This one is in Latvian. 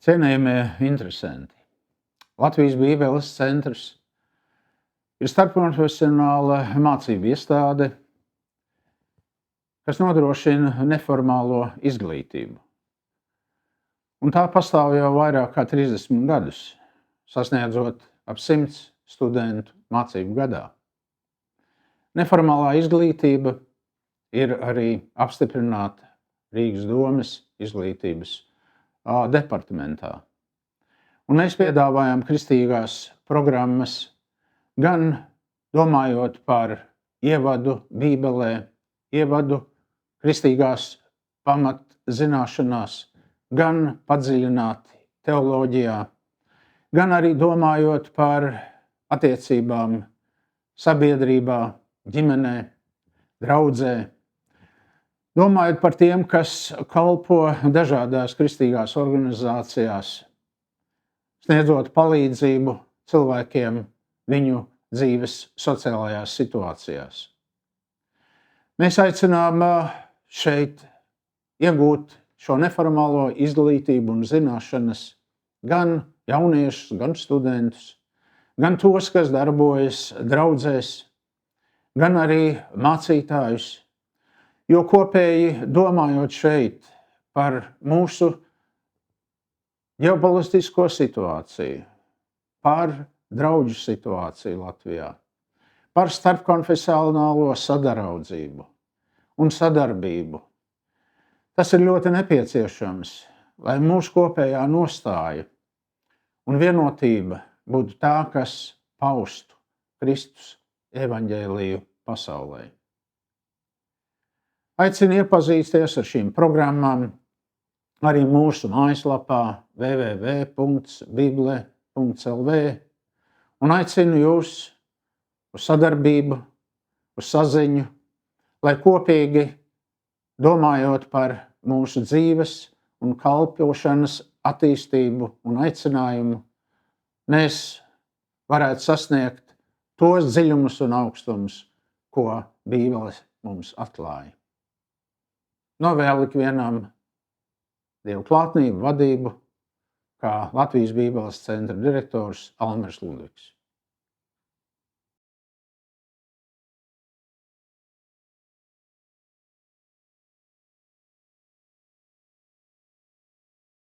Cienējamie interesanti, Latvijas Bībeles centrs ir starpkonfesionāla mācību iestāde, kas nodrošina neformālo izglītību. Un tā pastāv jau vairāk kā 30 gadus, sasniedzot ap 100 studentu mācību gadā. Neformālā izglītība ir arī apstiprināta Rīgas domes izglītības departamentā. Un mēs piedāvājam kristīgās programmas gan domājot par ievadu Bībelē, ievadu kristīgās pamatzināšanās, gan padziļināti teoloģijā, gan arī domājot par attiecībām sabiedrībā, ģimenē, draudzē. Domājot par tiem, kas kalpo dažādās kristīgās organizācijās, sniedzot palīdzību cilvēkiem viņu dzīves sociālajās situācijās. Mēs aicinām šeit iegūt šo neformālo izglītību un zināšanas gan jauniešus, gan studentus, gan tos, kas darbojas draudzēs, gan arī mācītājus. Jo kopēji domājot šeit par mūsu ģeopolitisko situāciju, par draugu situāciju Latvijā, par starpkonfesionālo sadraudzību un sadarbību, tas ir ļoti nepieciešams, lai mūsu kopējā nostāja un vienotība būtu tā, kas paustu Kristus evaņģēliju pasaulē. Aicinu iepazīties ar šīm programmām arī mūsu mājaslapā www.bible.lv un aicinu jūs uz sadarbību, uz saziņu, lai kopīgi domājot par mūsu dzīves un kalpošanas attīstību un aicinājumu, mēs varētu sasniegt tos dziļumus un augstumus, ko Bībele mums atklāja. Novēlu ikvienam Dievu klātnību, vadību, kā Latvijas Bībeles centra direktors Almers Ludvigs.